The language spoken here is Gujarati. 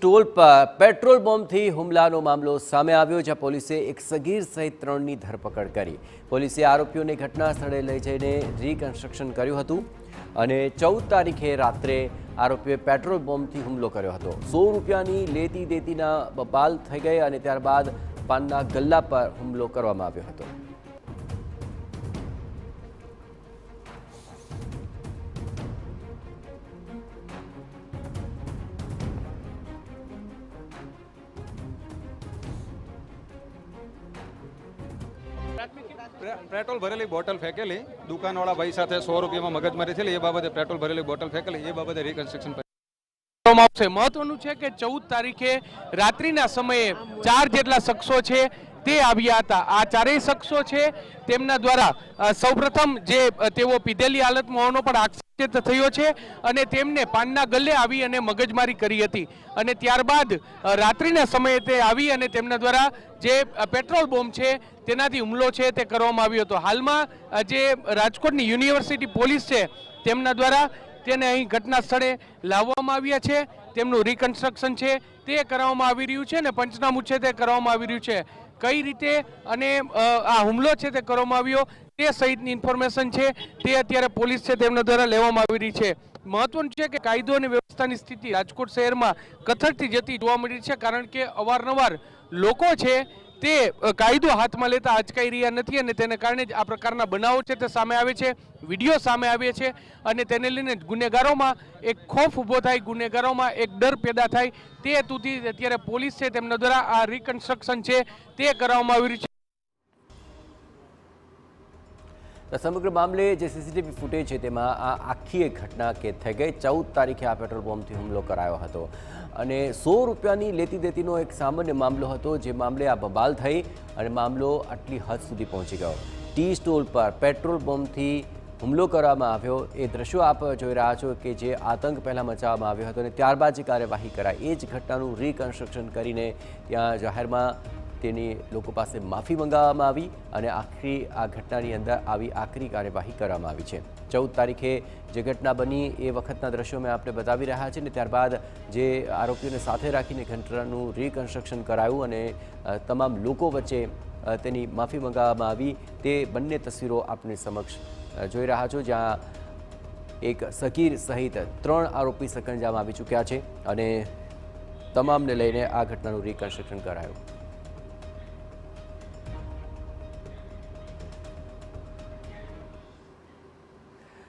સ્ટોલ પર પેટ્રોલ બોમ્બથી હુમલાનો મામલો સામે આવ્યો, જ્યાં પોલીસે એક સગીર સહિત 3ની ધરપકડ કરી। પોલીસે આરોપીઓને ઘટના સ્થળે લઈ જઈને રિકન્સ્ટ્રક્શન કર્યું હતું અને 14 તારીખે રાત્રે આરોપીઓએ પેટ્રોલ બોમ્બથી હુમલો કર્યો હતો। 100 રૂપિયાની લેતી દેતીના બબાલ થઈ ગઈ અને ત્યારબાદ પાનના ગલ્લા પર હુમલો કરવામાં આવ્યો હતો। पेट्रोल भरेली बोटल फेंकेली दुकानवाळा भाई साथे 100 રૂપિયામાં મગજમારી થયેલી એ બાબતે પેટ્રોલ ભરેલી બોટલ ફેંકેલી એ બાબતે રિકન્સ્ટ્રક્શન મહત્વનું છે કે 14 તારીખે રાત્રિના સમયે 4 જેટલા શખ્સો છે તે આવ્યા હતા। આ ચારેય શખ્સો છે તેમના દ્વારા સૌપ્રથમ જે તેઓ પીધેલી હાલતમાં હોવાનો પણ આક્ષેપ થયો છે અને તેમને પાનના ગલ્લે આવી અને મગજમારી કરી હતી અને ત્યારબાદ રાત્રિના સમયે તે આવી અને તેમના દ્વારા જે પેટ્રોલ બોમ્બ છે તેનાથી હુમલો છે તે કરવામાં આવ્યો હતો। હાલમાં જે રાજકોટની યુનિવર્સિટી પોલીસ છે તેમના દ્વારા તેને અહીં ઘટના સ્થળે લાવવામાં આવ્યા છે, તેમનું રિકન્સ્ટ્રક્શન છે તે કરવામાં આવી રહ્યું છે અને પંચનામું છે તે કરવામાં આવી રહ્યું છે। કઈ રીતે અને આ હુમલો છે તે કરવામાં આવ્યો તે સહિતની ઇન્ફોર્મેશન છે તે અત્યારે પોલીસ છે તેમના દ્વારા લેવામાં આવી રહી છે। મહત્વનું છે કે કાયદો અને વ્યવસ્થાની સ્થિતિ રાજકોટ શહેરમાં કથળતી જતી જોવા મળી છે, કારણ કે અવારનવાર લોકો છે તે કાયદો હાથમાં લેતા અચકાઈ રહ્યા નથી અને તેને કારણે જ આ પ્રકારના બનાવો છે તે સામે આવે છે, વિડીયો સામે આવે છે અને તેને લઈને ગુનેગારોમાં એક ખોફ ઊભો થાય, ગુનેગારોમાં એક ડર પેદા થાય તે હેતુથી અત્યારે પોલીસ છે તેમના દ્વારા આ રિકન્સ્ટ્રક્શન છે તે કરવામાં આવી રહ્યું છે। સમગ્ર મામલે જે સીસીટીવી ફૂટેજ છે તેમાં આ આખી એક ઘટના કેદ થઈ ગઈ। 14 તારીખે આ પેટ્રોલ બોમ્બથી હુમલો કરાયો હતો અને 100 રૂપિયાની લેતી દેતીનો એક સામાન્ય મામલો હતો, જે મામલે આ બબાલ થઈ અને મામલો આટલી હદ સુધી પહોંચી ગયો। ટી સ્ટોલ પર પેટ્રોલ બોમ્બથી હુમલો કરવામાં આવ્યો। એ દ્રશ્યો આપ જોઈ રહ્યા છો કે જે આતંક પહેલાં મચાવવામાં આવ્યો હતો અને ત્યારબાદ જે કાર્યવાહી કરાઈ એ જ ઘટનાનું રિકન્સ્ટ્રક્શન કરીને ત્યાં જાહેરમાં તેની લોકો પાસે માફી મંગાવવામાં આવી અને આખરી આ ઘટનાની અંદર આવી આકરી કાર્યવાહી કરવામાં આવી છે। 14 તારીખે જે ઘટના બની એ વખતના દ્રશ્યો મેં આપણે બતાવી રહ્યા છે ને ત્યારબાદ જે આરોપીઓને સાથે રાખીને ઘટનાનું રિકન્સ્ટ્રક્શન કરાયું અને તમામ લોકો વચ્ચે તેની માફી મંગાવવામાં આવી તે બંને તસવીરો આપની સમક્ષ જોઈ રહ્યા છો, જ્યાં એક સગીર સહિત 3 આરોપી સકંજામાં આવી ચૂક્યા છે અને તમામને લઈને આ ઘટનાનું રિકન્સ્ટ્રક્શન કરાયું।